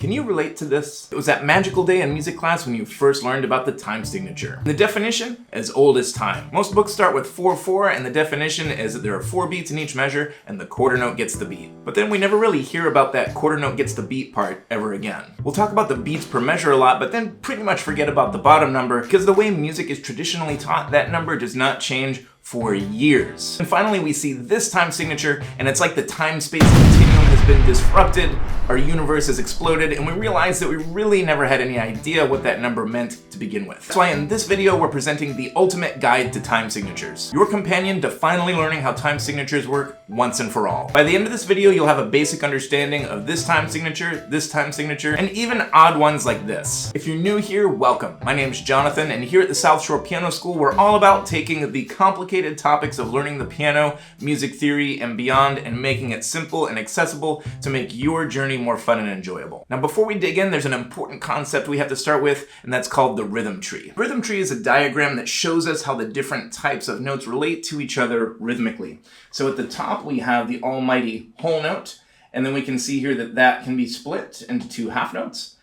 Can you relate to this? It was that magical day in music class when you first learned about the time signature. The definition? As old as time. Most books start with 4/4, and the definition is that there are 4 beats in each measure, and the quarter note gets the beat. But then we never really hear about that quarter note gets the beat part ever again. We'll talk about the beats per measure a lot, but then pretty much forget about the bottom number, because the way music is traditionally taught, that number does not change for years. And finally, we see this time signature, and it's like the time-space continuum has been disrupted, our universe has exploded, and we realize that we really never had any idea what that number meant to begin with. That's why in this video, we're presenting the ultimate guide to time signatures, your companion to finally learning how time signatures work once and for all. By the end of this video, you'll have a basic understanding of this time signature, and even odd ones like this. If you're new here, welcome. My name's Jonathan, and here at the South Shore Piano School, we're all about taking the complicated topics of learning the piano, music theory, and beyond, and making it simple and accessible to make your journey more fun and enjoyable. Now, before we dig in, there's an important concept we have to start with, and that's called the rhythm tree. Rhythm tree is a diagram that shows us how the different types of notes relate to each other rhythmically. So at the top, we have the almighty whole note, and then we can see here that that can be split into 2 half notes.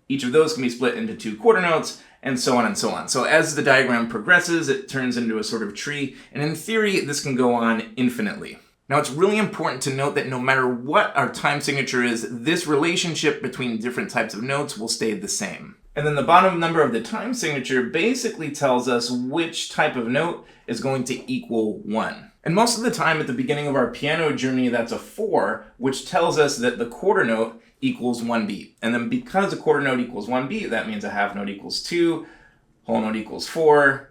Each of those can be split into 2 quarter notes, and so on and so on. So as the diagram progresses, it turns into a sort of tree, and in theory, this can go on infinitely. Now, it's really important to note that no matter what our time signature is, this relationship between different types of notes will stay the same. And then the bottom number of the time signature basically tells us which type of note is going to equal 1. And most of the time at the beginning of our piano journey, that's a 4, which tells us that the quarter note equals 1 beat. And then because a quarter note equals 1 beat, that means a half note equals 2, whole note equals 4,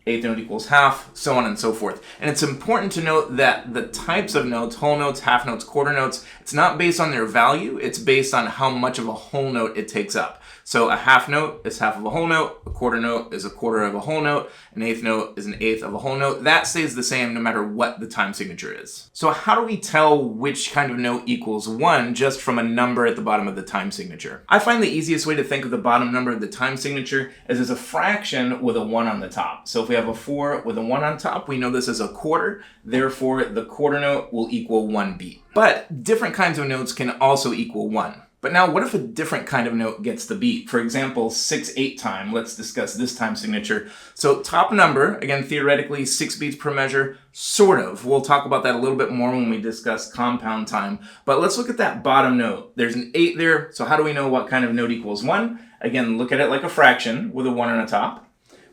eighth note equals half, so on and so forth. And it's important to note that the types of notes, whole notes, half notes, quarter notes, it's not based on their value, it's based on how much of a whole note it takes up. So a half note is half of a whole note, a quarter note is a quarter of a whole note, an eighth note is an eighth of a whole note. That stays the same no matter what the time signature is. So how do we tell which kind of note equals 1 just from a number at the bottom of the time signature? I find the easiest way to think of the bottom number of the time signature is as a fraction with a 1 on the top. So if we have a 4 with a 1 on top, we know this is a quarter, therefore the quarter note will equal 1 beat. But different kinds of notes can also equal 1. But now, what if a different kind of note gets the beat? For example, 6/8 time. Let's discuss this time signature. So top number, again, theoretically, 6 beats per measure, sort of. We'll talk about that a little bit more when we discuss compound time. But let's look at that bottom note. There's an 8 there, so how do we know what kind of note equals 1? Again, look at it like a fraction with a 1 on the top.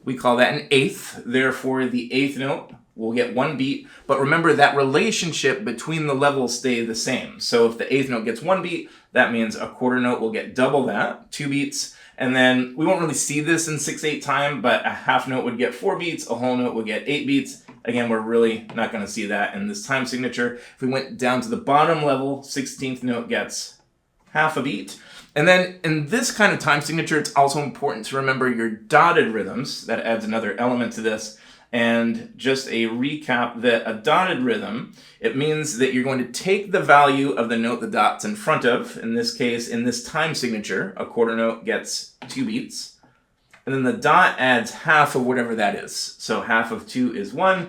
We call that an eighth, therefore the eighth note will get 1 beat, but remember that relationship between the levels stay the same. So if the eighth note gets 1 beat, that means a quarter note will get double that, 2 beats, and then we won't really see this in 6/8 time, but a half note would get 4 beats, a whole note would get 8 beats. Again, we're really not gonna see that in this time signature. If we went down to the bottom level, 16th note gets half a beat. And then in this kind of time signature, it's also important to remember your dotted rhythms. That adds another element to this. And just a recap that a dotted rhythm, it means that you're going to take the value of the note the dot's in front of. In this case, in this time signature, a quarter note gets 2 beats. And then the dot adds half of whatever that is. So half of 2 is 1,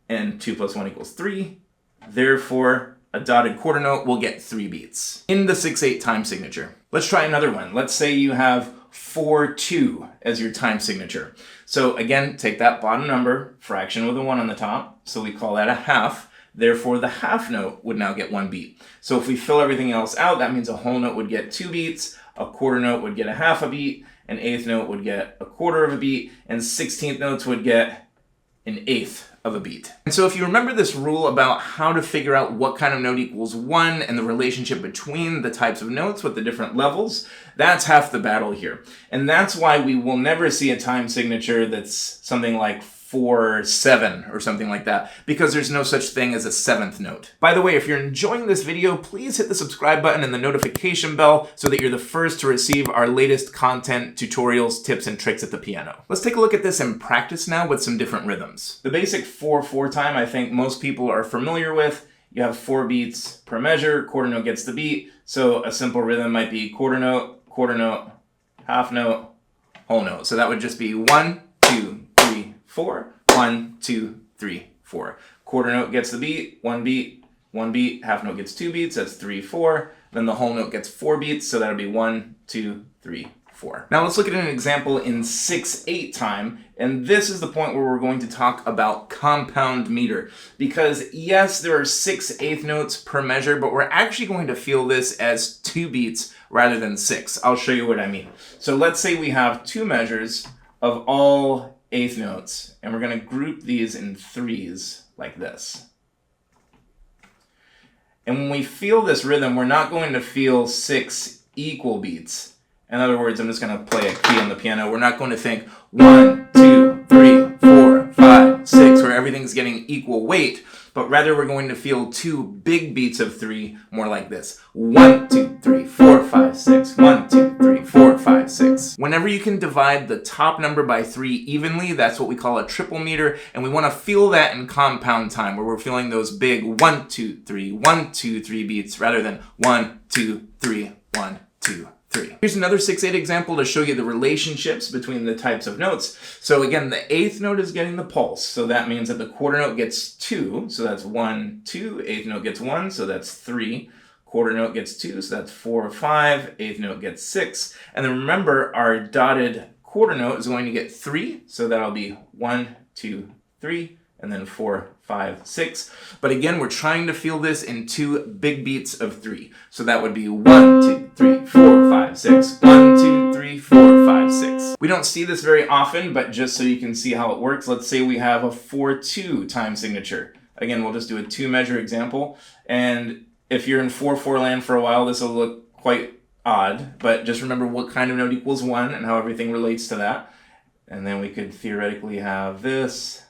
and 2 plus 1 equals 3. Therefore, a dotted quarter note will get 3 beats in the 6/8 time signature. Let's try another one. Let's say you have 4/2 as your time signature. So again, take that bottom number, fraction with a 1 on the top, so we call that a half. Therefore, the half note would now get 1 beat. So if we fill everything else out, that means a whole note would get 2 beats, a quarter note would get a half a beat, an eighth note would get a quarter of a beat, and 16th notes would get an eighth of a beat. And so if you remember this rule about how to figure out what kind of note equals 1 and the relationship between the types of notes with the different levels, that's half the battle here. And that's why we will never see a time signature that's something like 4/7 or something like that, because there's no such thing as a 7th note. By the way, if you're enjoying this video, please hit the subscribe button and the notification bell so that you're the first to receive our latest content, tutorials, tips, and tricks at the piano. Let's take a look at this in practice now with some different rhythms. The basic 4/4 time I think most people are familiar with. You have 4 beats per measure, quarter note gets the beat, so a simple rhythm might be quarter note, half note, whole note. So that would just be 1, 2, 3, 4, 1, 2, 3, 4. Quarter note gets the beat, 1 beat, 1 beat, half note gets 2 beats, that's 3, 4. Then the whole note gets 4 beats, so that'll be 1, 2, 3, 4. Now let's look at an example in 6/8 time, and this is the point where we're going to talk about compound meter. Because yes, there are 6/8 notes per measure, but we're actually going to feel this as 2 beats rather than 6. I'll show you what I mean. So let's say we have 2 measures of all eighth notes, and we're going to group these in 3s like this. And when we feel this rhythm, we're not going to feel 6 equal beats. In other words, I'm just going to play a key on the piano. We're not going to think 1, 2, 3, 4, 5, 6, where everything's getting equal weight, but rather we're going to feel 2 big beats of 3 more like this. 1, 2, 3, 4, 5, 6. 1, 2, 3, 4, 5, 6. Whenever you can divide the top number by 3 evenly, that's what we call a triple meter, and we want to feel that in compound time, where we're feeling those big 1, 2, 3, 1, 2, 3 beats rather than 1, 2, 3, 1, 2, 3. Here's another 6/8 example to show you the relationships between the types of notes. So again, the eighth note is getting the pulse, so that means that the quarter note gets 2, so that's 1, 2. Eighth note gets 1, so that's 3. Quarter note gets 2, so that's 4, 5. Eighth note gets 6. And then remember, our dotted quarter note is going to get 3, so that'll be 1, 2, 3, and then 4, 5, 6. But again, we're trying to feel this in 2 big beats of 3. So that would be 1, 2, 3, 4, 5, 6. 1, 2, 3, 4, 5, 6. We don't see this very often, but just so you can see how it works, let's say we have a 4/2 time signature. Again, we'll just do a 2-measure example. And if you're in 4/4 land for a while, this will look quite odd, but just remember what kind of note equals 1 and how everything relates to that. And then we could theoretically have this,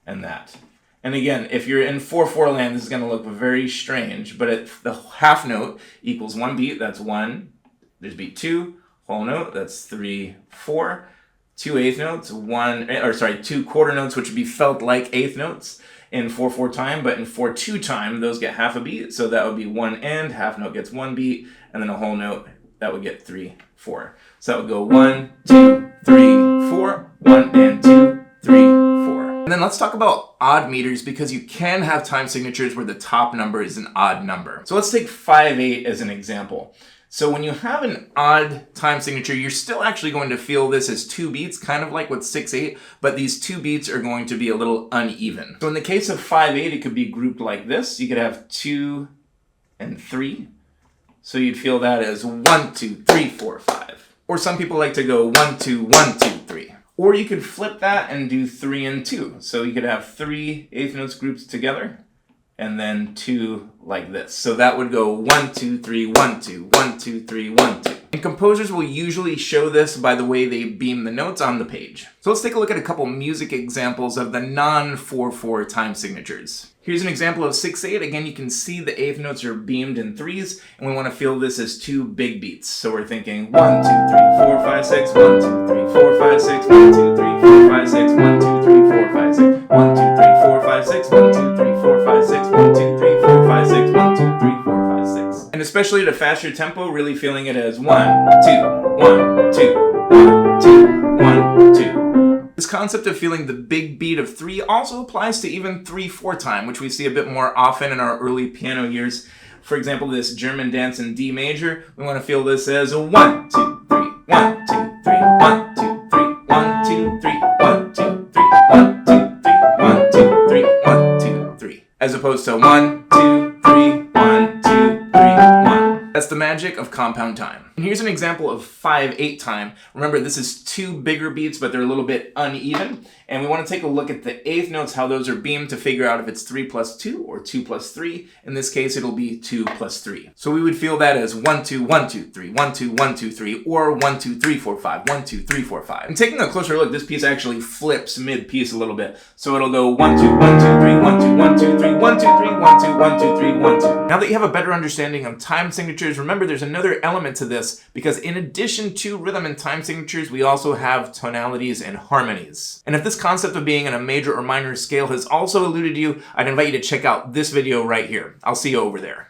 and that. And again, if you're in 4/4 land, this is going to look very strange, but if the half note equals 1 beat, that's 1. There's beat 2. Whole note, that's 3, 4. 2 eighth notes, 2 quarter notes, which would be felt like eighth notes in 4/4 time, but in 4/2 time, those get half a beat, so that would be 1 and half note gets 1 beat, and then a whole note, that would get 3, 4. So that would go 1, 2, 3, 4, 1 and 2, 3, 4. And then let's talk about odd meters, because you can have time signatures where the top number is an odd number. So let's take 5/8 as an example. So when you have an odd time signature, you're still actually going to feel this as 2 beats, kind of like with 6/8, but these 2 beats are going to be a little uneven. So in the case of 5/8, it could be grouped like this. You could have 2 and 3. So you'd feel that as 1, 2, 3, 4, 5. Or some people like to go 1, 2, 1, 2, 3. Or you could flip that and do 3 and 2. So you could have 3 eighth notes grouped together, and then 2 like this. So that would go 1, 2, 3, 1, 2, 1, 2, 3, 1, 2. And composers will usually show this by the way they beam the notes on the page. So let's take a look at a couple music examples of the non-4/4 time signatures. Here's an example of 6/8. Again, you can see the eighth notes are beamed in 3s, and we want to feel this as 2 big beats. So we're thinking 1, 2, 3, 4, 5, 6, 1, 2, 3, 4, 5, 6, 1, 2, 3, 4, 5, 6, 1, 2, 3, 4, 5, 6, 1, 2, 3, 4, 5, 6, 1, 2, 3, 4, 5, 6, 1, 2, 3, 4, 5, 6, 1, 2, 3, 4, 5, 6. And especially at a faster tempo, really feeling it as 1, 2, 1, 2, 1, 2, 1, 2. This concept of feeling the big beat of 3 also applies to even 3/4 time, which we see a bit more often in our early piano years. For example, this German dance in D major, we want to feel this as a 1, 2, 3, 1, 2, 3, 1, 2, 3, 1, 2, 3, 1, 2, 3, 1, 2, 3, 1, 2, 3, 1, 2, 3. As opposed to 1, 2, 3, 1, 2, 3, 1. That's the magic of compound time. And here's an example of 5/8 time. Remember, this is 2 bigger beats, but they're a little bit uneven. And we want to take a look at the eighth notes, how those are beamed, to figure out if it's 3 plus 2 or 2 plus 3. In this case, it'll be 2 plus 3. So we would feel that as 1, 2, 1, 2, 3, 1, 2, 1, 2, 3, or 1, 2, 3, 4, 5, 1, 2, 3, 4, 5. And taking a closer look, this piece actually flips mid-piece a little bit. So it'll go 1, 2, 1, 2, 3, 1, 2, 1, 2, 3, 1, 2, 3, 1, 2, 1, 2, 3, 1, 2. Now that you have a better understanding of time signatures, remember there's another element to this, because in addition to rhythm and time signatures, we also have tonalities and harmonies. And if this concept of being in a major or minor scale has also eluded you, I'd invite you to check out this video right here. I'll see you over there.